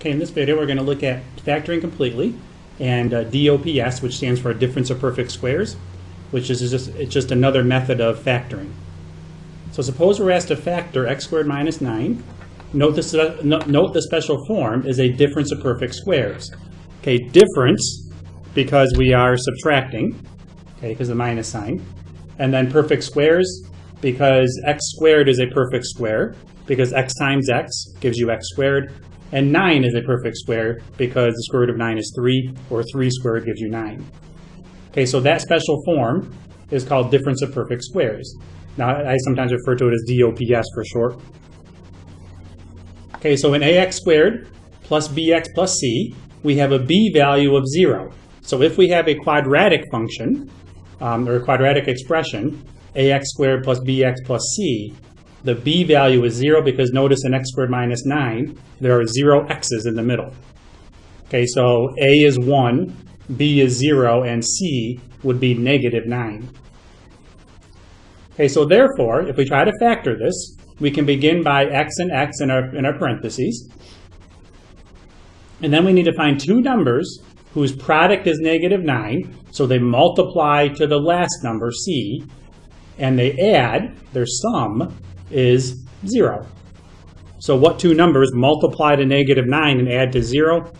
Okay, in this video we're going to look at factoring completely and DOPS, which stands for difference of perfect squares, which is just another method of factoring. So suppose we're asked to factor x squared minus 9. Note the special form is a difference of perfect squares. Okay, difference because we are subtracting, okay, because of the minus sign. And then perfect squares because x squared is a perfect square, because x times x gives you x squared. And 9 is a perfect square because the square root of 9 is 3, or 3 squared gives you 9. Okay, so that special form is called difference of perfect squares. Now, I sometimes refer to it as DOPS for short. Okay, so in ax squared plus bx plus c, we have a b value of 0. So if we have a quadratic function, or a quadratic expression, ax squared plus bx plus c, the b value is 0 because notice in x squared minus 9, there are 0 x's in the middle. Okay, so a is 1, b is 0, and c would be negative 9. Okay, so therefore, if we try to factor this, we can begin by x and x in our parentheses. And then we need to find two numbers whose product is negative 9, so they multiply to the last number, c, and they add, their sum is 0. So what two numbers multiply to negative 9 and add to 0?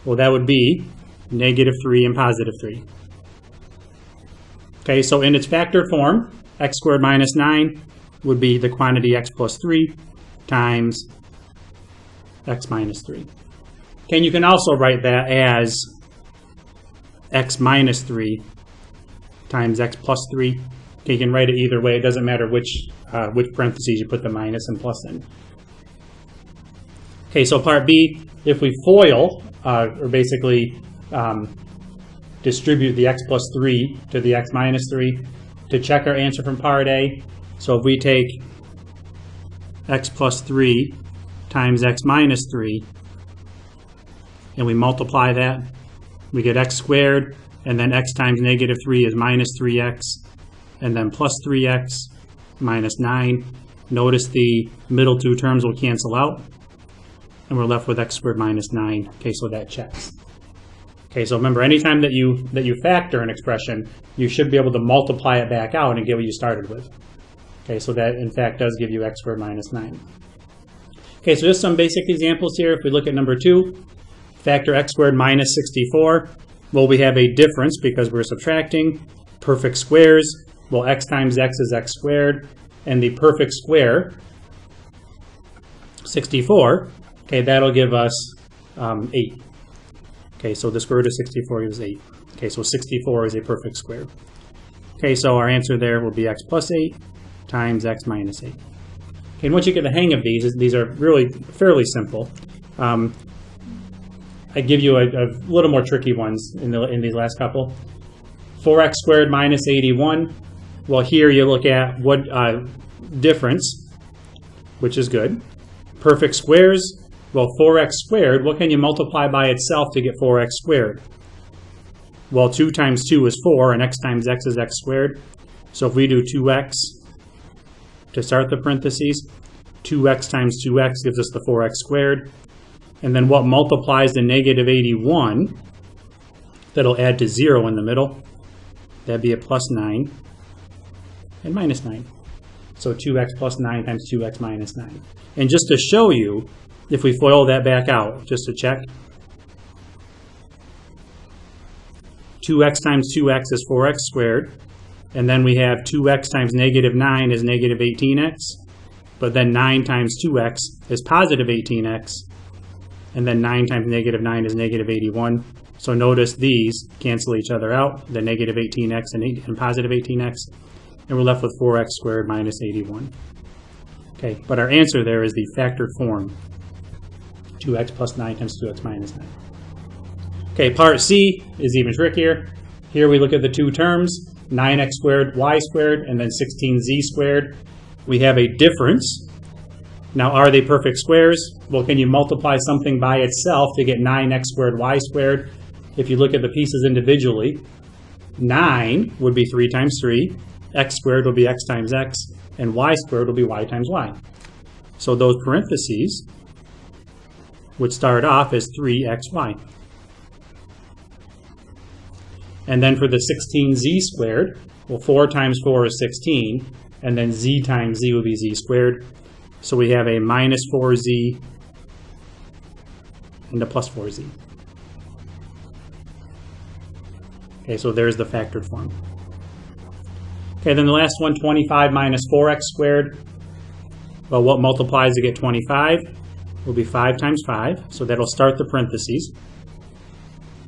Well, that would be negative 3 and positive 3. Okay, so in its factored form, x squared minus 9 would be the quantity x plus 3 times x minus 3. Okay, and you can also write that as x minus 3 times x plus 3. Okay, you can write it either way. It doesn't matter which parentheses you put the minus and plus in. Okay, so part B, if we FOIL, or basically distribute the x plus 3 to the x minus 3 to check our answer from part A. So if we take x plus 3 times x minus 3 and we multiply that, we get x squared, and then x times negative 3 is minus 3x, and then plus 3x minus 9. Notice the middle two terms will cancel out, and we're left with x squared minus 9. Okay, so that checks. Okay, so remember, anytime that you factor an expression, you should be able to multiply it back out and get what you started with. Okay, so that in fact does give you x squared minus 9. Okay, so just some basic examples here. If we look at number 2, factor x squared minus 64. Well, we have a difference because we're subtracting. Perfect squares. Well, x times x is x squared. And the perfect square, 64, okay, that'll give us 8. Okay, so the square root of 64 is 8. Okay, so 64 is a perfect square. Okay, so our answer there will be x plus 8 times x minus 8. Okay, and once you get the hang of these are really fairly simple. I give you a little more tricky ones in these last couple. 4x squared minus 81. Well, here you look at what difference, which is good. Perfect squares. Well, 4x squared, what can you multiply by itself to get 4x squared? Well, 2 times 2 is 4, and x times x is x squared. So if we do 2x to start the parentheses, 2x times 2x gives us the 4x squared. And then what multiplies to negative 81, that'll add to 0 in the middle. That'd be a plus 9 and minus 9. So 2x plus 9 times 2x minus 9. And just to show you, if we FOIL that back out, just to check, 2x times 2x is 4x squared. And then we have 2x times negative 9 is negative 18x. But then 9 times 2x is positive 18x. And then 9 times negative 9 is negative 81. So notice these cancel each other out, the negative 18x and positive 18x. And we're left with 4x squared minus 81. Okay, but our answer there is the factored form, 2x plus 9 times 2x minus 9. Okay, part C is even trickier. Here we look at the two terms, 9x squared y squared, and then 16z squared. We have a difference. Now, are they perfect squares? Well, can you multiply something by itself to get 9x squared y squared? If you look at the pieces individually, 9 would be 3 times 3, x squared will be x times x, and y squared will be y times y. So those parentheses would start off as 3xy. And then for the 16z squared, well, 4 times 4 is 16, and then z times z will be z squared. So we have a minus 4z and a plus 4z. Okay, so there's the factored form. Okay, then the last one, 25 minus 4x squared. Well, what multiplies to get 25 will be 5 times 5, so that'll start the parentheses.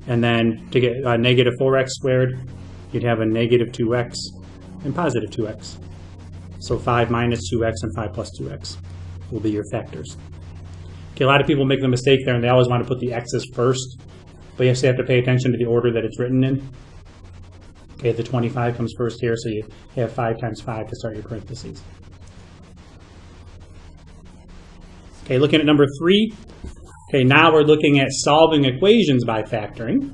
And then to get negative 4x squared, you'd have a negative 2x and positive 2x. So 5 minus 2x and 5 plus 2x will be your factors. Okay, a lot of people make the mistake there, and they always want to put the x's first, but you have to pay attention to the order that it's written in. Okay, the 25 comes first here, so you have 5 times 5 to start your parentheses. Okay, looking at number 3. Okay, now we're looking at solving equations by factoring.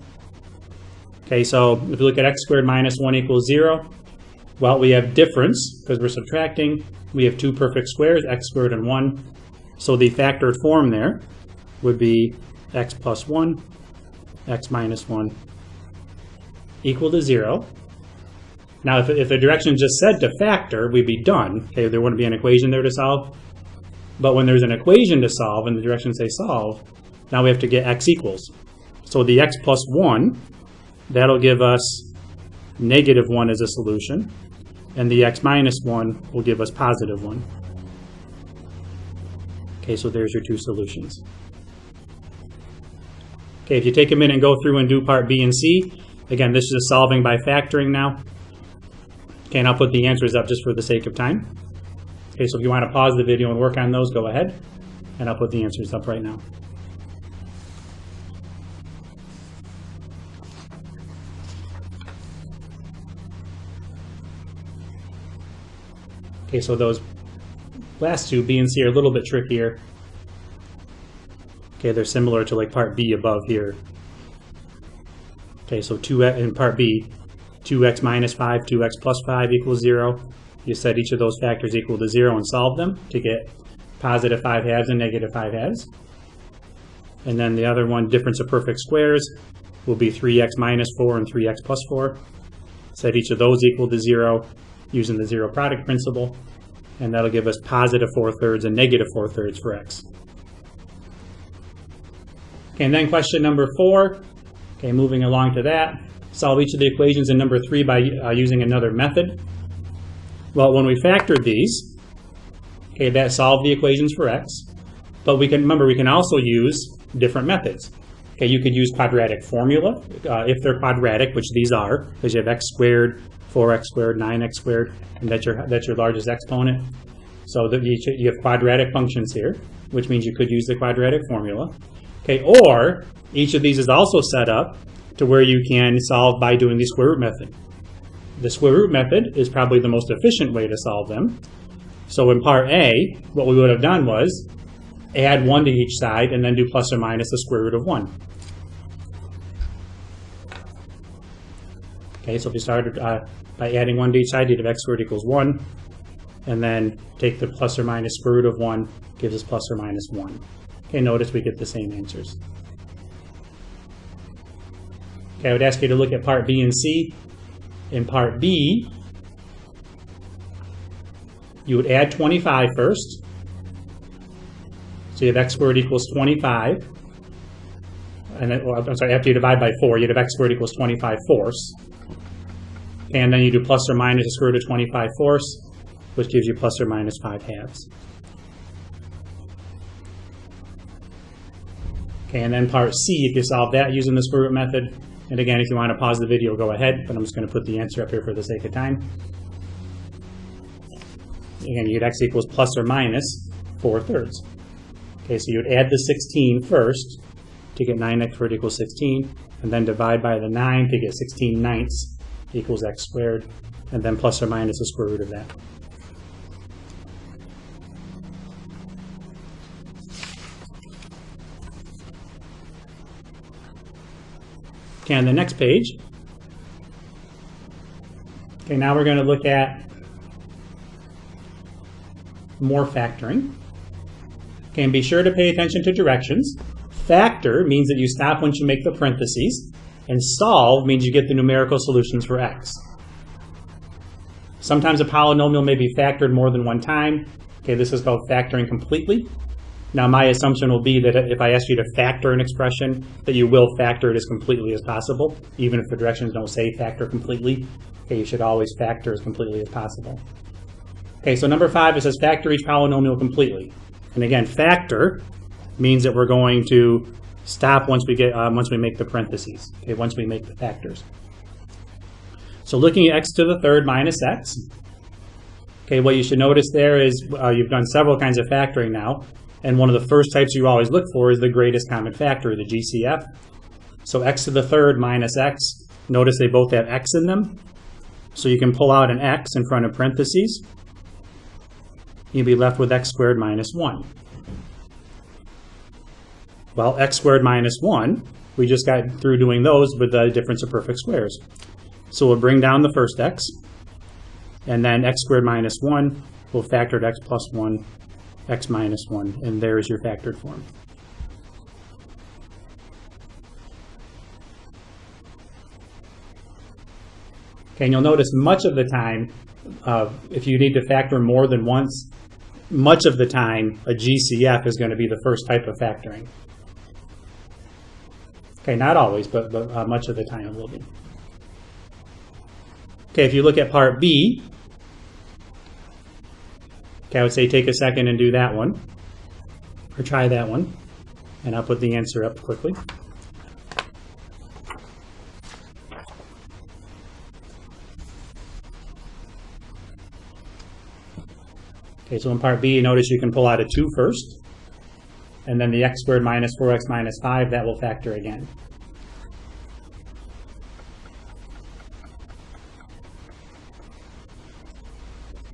Okay, so if you look at x squared minus 1 equals 0, well, we have difference because we're subtracting. We have 2 perfect squares, x squared and 1. So the factored form there would be x plus 1, x minus 1 equal to 0. Now, if the direction just said to factor, we'd be done. Okay, there wouldn't be an equation there to solve. But when there's an equation to solve and the directions say solve, now we have to get x equals. So the x plus 1, that'll give us negative 1 as a solution. And the x minus 1 will give us positive 1. Okay, so there's your 2 solutions. Okay, if you take a minute and go through and do part B and C, again, this is solving by factoring now. Okay, and I'll put the answers up just for the sake of time. Okay, so if you want to pause the video and work on those, go ahead. And I'll put the answers up right now. Okay, so those last two, B and C, are a little bit trickier. Okay, they're similar to like part B above here. Okay, so in part B, 2x minus 5, 2x plus 5 equals 0. You set each of those factors equal to 0 and solve them to get positive 5 halves and negative 5 halves. And then the other one, difference of perfect squares, will be 3x minus 4 and 3x plus 4. Set each of those equal to 0 using the zero product principle, and that'll give us positive 4/3 and negative 4/3 for x. Okay, and then question number 4. Okay, moving along to that. Solve each of the equations in number 3 by using another method. Well, when we factored these, okay, that solved the equations for x. But we can also use different methods. Okay, you could use quadratic formula if they're quadratic, which these are, because you have x squared, 4x squared, 9x squared, and that's your largest exponent. So you have quadratic functions here, which means you could use the quadratic formula. Okay, or each of these is also set up to where you can solve by doing the square root method. The square root method is probably the most efficient way to solve them. So in part A, what we would have done was add 1 to each side and then do plus or minus the square root of 1. Okay, so if you started by adding 1 to each side, you'd have x squared equals 1. And then take the plus or minus square root of 1, gives us plus or minus 1. Okay, notice we get the same answers. Okay, I would ask you to look at part B and C. In part B, you would add 25 first. So you have x squared equals 25. And then, well, I'm sorry, after you divide by 4, you'd have x squared equals 25 fourths. And then you do plus or minus the square root of 25 fourths, which gives you plus or minus 5 halves. Okay, and then part C, if you solve that using the square root method, and again, if you want to pause the video, go ahead, but I'm just going to put the answer up here for the sake of time. Again, you get x equals plus or minus 4/3. Okay, so you would add the 16 first to get 9x squared equals 16, and then divide by the 9 to get 16 ninths equals x squared, and then plus or minus the square root of that. Okay, on the next page, okay, now we're going to look at more factoring. Okay, and be sure to pay attention to directions. Factor means that you stop once you make the parentheses, and solve means you get the numerical solutions for x. Sometimes a polynomial may be factored more than one time. Okay, this is called factoring completely. Now my assumption will be that if I ask you to factor an expression, that you will factor it as completely as possible, even if the directions don't say factor completely. Okay, you should always factor as completely as possible. Okay, so number 5, it says factor each polynomial completely. And again, factor means that we're going to stop once we make the parentheses. Okay, once we make the factors. So looking at x to the third minus x. Okay, what you should notice there is you've done several kinds of factoring now. And one of the first types you always look for is the greatest common factor, the GCF. So x to the third minus x. Notice they both have x in them. So you can pull out an x in front of parentheses. You'll be left with x squared minus 1. Well, x squared minus 1, we just got through doing those with the difference of perfect squares. So we'll bring down the first x, and then x squared minus 1, we'll factor x plus 1, x minus 1, and there's your factored form. Okay, and you'll notice much of the time, if you need to factor more than once, much of the time a GCF is going to be the first type of factoring. Okay, not always, but much of the time it will be. Okay, if you look at part B, okay, I would say take a second and do that one, or try that one, and I'll put the answer up quickly. Okay, so in part B, you notice you can pull out a 2 first, and then the x squared minus 4x minus 5, that will factor again.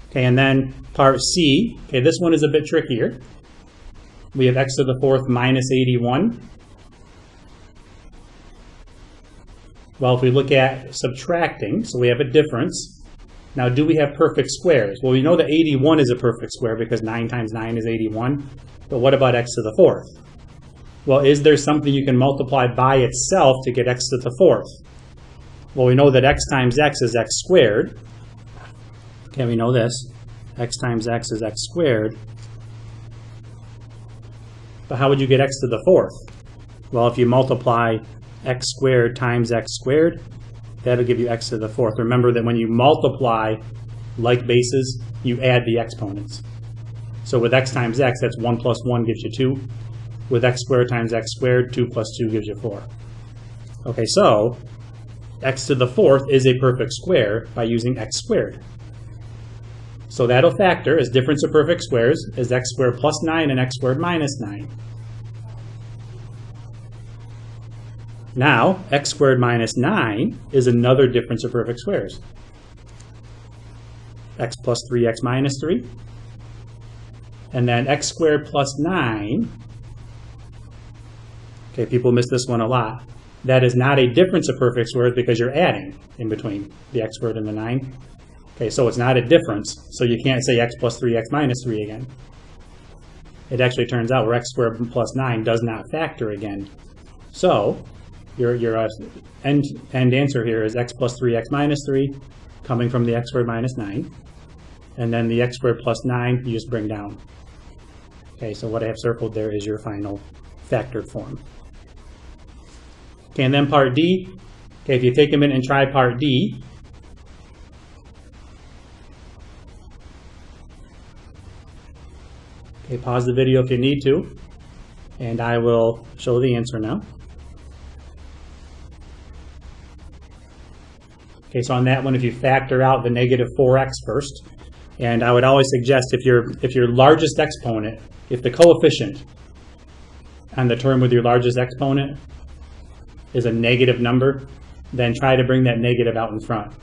Okay, and then part C, okay, this one is a bit trickier. We have x to the fourth minus 81. Well, if we look at subtracting, so we have a difference. Now, do we have perfect squares? Well, we know that 81 is a perfect square because 9 times 9 is 81. But what about x to the fourth? Well, is there something you can multiply by itself to get x to the fourth? Well, we know that x times x is x squared. Okay, we know this. X times x is x squared. But how would you get x to the fourth? Well, if you multiply x squared times x squared, that'll give you x to the fourth. Remember that when you multiply like bases, you add the exponents. So with x times x, that's 1 plus 1 gives you 2. With x squared times x squared, 2 plus 2 gives you 4. Okay, so x to the fourth is a perfect square by using x squared. So that'll factor as difference of perfect squares as x squared plus 9 and x squared minus 9. Now, x squared minus 9 is another difference of perfect squares. X plus 3x minus 3. And then x squared plus 9. Okay, people miss this one a lot. That is not a difference of perfect squares because you're adding in between the x squared and the 9. Okay, so it's not a difference. So you can't say x plus 3x minus 3 again. It actually turns out where x squared plus 9 does not factor again. So your end answer here is x plus 3x minus 3 coming from the x squared minus 9. And then the x squared plus 9 you just bring down. Okay, so what I have circled there is your final factored form. Okay, and then part D. Okay, if you take a minute and try part D. Okay, pause the video if you need to, and I will show the answer now. Okay, so on that one, if you factor out the negative 4x first, and I would always suggest if your largest exponent, if the coefficient on the term with your largest exponent is a negative number, then try to bring that negative out in front.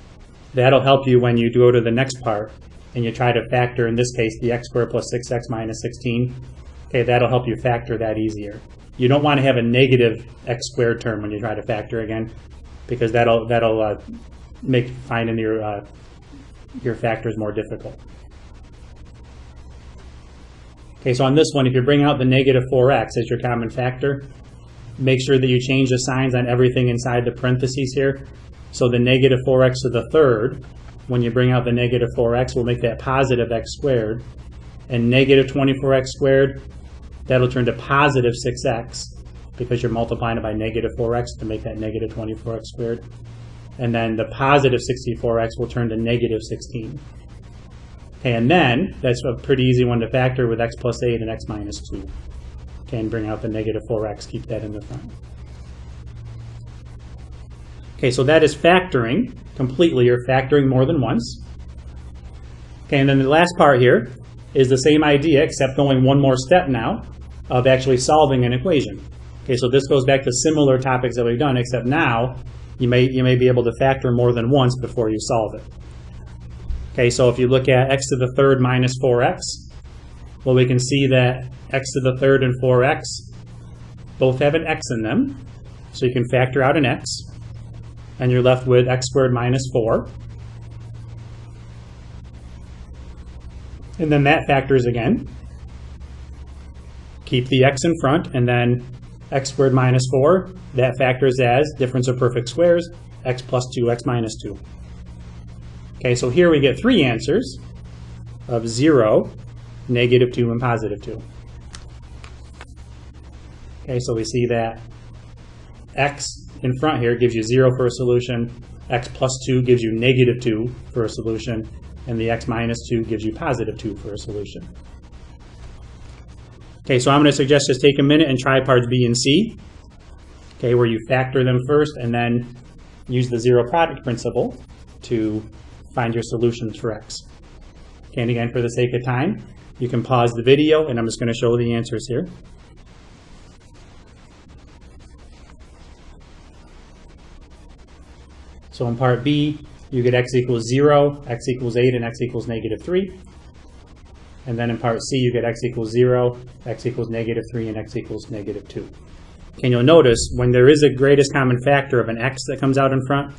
That'll help you when you go to the next part and you try to factor, in this case, the x squared plus 6x minus 16. Okay, that'll help you factor that easier. You don't want to have a negative x squared term when you try to factor again, because that'll make finding your factors more difficult. Okay, so on this one, if you bring out the negative 4x as your common factor, make sure that you change the signs on everything inside the parentheses here. So the negative 4x to the third, when you bring out the negative 4x, we'll make that positive x squared. And negative 24x squared, that'll turn to positive 6x because you're multiplying it by negative 4x to make that negative 24x squared. And then the positive 64x will turn to negative 16. Okay, and then that's a pretty easy one to factor with x plus 8 and x minus 2. Okay, and bring out the negative 4x, keep that in the front. Okay, so that is factoring completely, or factoring more than once. Okay, and then the last part here is the same idea, except going one more step now of actually solving an equation. Okay, so this goes back to similar topics that we've done, except now you may be able to factor more than once before you solve it. Okay, so if you look at x to the third minus 4x, well, we can see that x to the third and 4x both have an x in them, so you can factor out an x, and you're left with x squared minus 4. And then that factors again. Keep the x in front, and then x squared minus 4, that factors as difference of perfect squares, x plus 2, x minus 2. Okay, so here we get three answers of 0, negative 2, and positive 2. Okay, so we see that x in front here gives you 0 for a solution, x plus 2 gives you negative 2 for a solution, and the x minus 2 gives you positive 2 for a solution. Okay, so I'm going to suggest just take a minute and try parts B and C, okay, where you factor them first and then use the zero product principle to find your solutions for x. Okay, and again, for the sake of time, you can pause the video, and I'm just going to show the answers here. So in part B, you get x equals 0, x equals 8, and x equals negative 3. And then in part C, you get x equals 0, x equals negative 3, and x equals negative 2. And you'll notice when there is a greatest common factor of an x that comes out in front,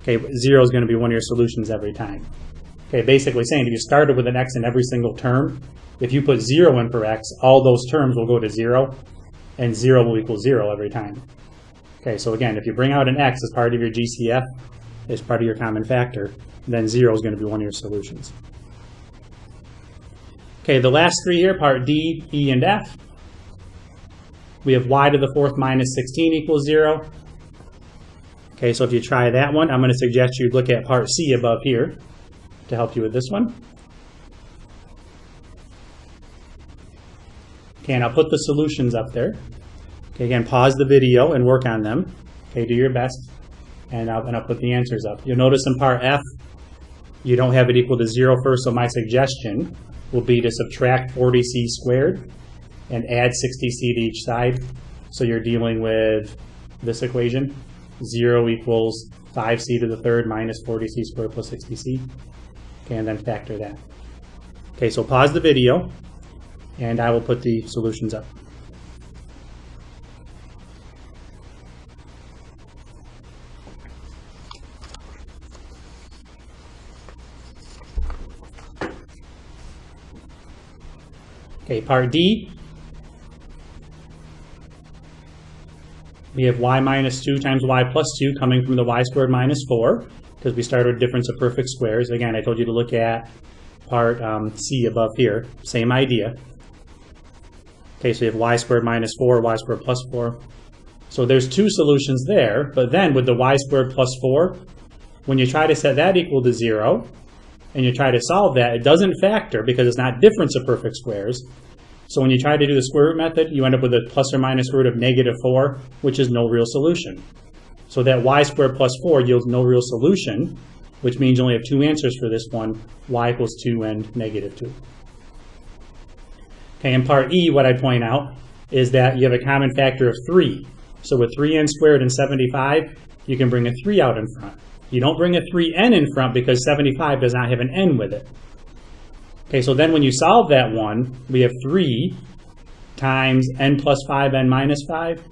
okay, 0 is going to be one of your solutions every time. Okay, basically saying if you started with an x in every single term, if you put 0 in for x, all those terms will go to 0, and 0 will equal 0 every time. Okay, so again, if you bring out an x as part of your GCF, as part of your common factor, then 0 is going to be one of your solutions. Okay, the last three here, part D, E, and F. We have y to the fourth minus 16 equals 0. Okay, so if you try that one, I'm going to suggest you look at part C above here to help you with this one. Okay, and I'll put the solutions up there. Okay, again, pause the video and work on them. Okay, do your best, and I'll put the answers up. You'll notice in part F, you don't have it equal to 0 first, so my suggestion will be to subtract 40c squared and add 60c to each side. So you're dealing with this equation. 0 equals 5c to the third minus 40c squared plus 60c. Okay, and then factor that. Okay, so pause the video, and I will put the solutions up. Okay, part D, we have y minus 2 times y plus 2 coming from the y squared minus 4, because we started with difference of perfect squares. Again, I told you to look at part C above here, same idea. Okay, so you have y squared minus 4, y squared plus 4. So there's two solutions there, but then with the y squared plus 4, when you try to set that equal to 0, and you try to solve that, it doesn't factor because it's not difference of perfect squares. So when you try to do the square root method, you end up with a plus or minus root of negative 4, which is no real solution. So that y squared plus 4 yields no real solution, which means you only have two answers for this one, y equals 2 and negative 2. Okay, in part E, what I point out is that you have a common factor of 3. So with 3n squared and 75, you can bring a 3 out in front. You don't bring a 3n in front because 75 does not have an n with it. Okay, so then when you solve that one, we have 3 times n plus 5, n minus 5,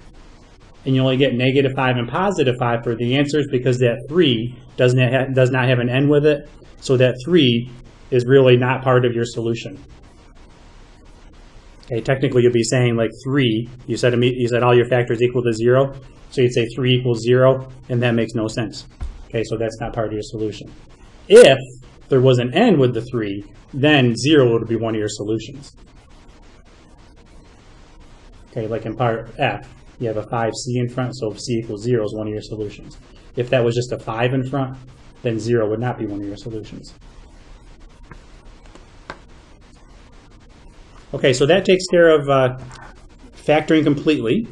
and you only get negative 5 and positive 5 for the answers because that 3 does not have an n with it, so that 3 is really not part of your solution. Okay, technically you'll be saying like 3, you said all your factors equal to 0, so you'd say 3 equals 0, and that makes no sense. Okay, so that's not part of your solution. If there was an n with the 3, then 0 would be one of your solutions. Okay, like in part F, you have a 5c in front, so c equals 0 is one of your solutions. If that was just a 5 in front, then 0 would not be one of your solutions. Okay, so that takes care of factoring completely,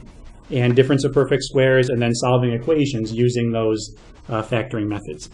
and difference of perfect squares, and then solving equations using those factoring methods.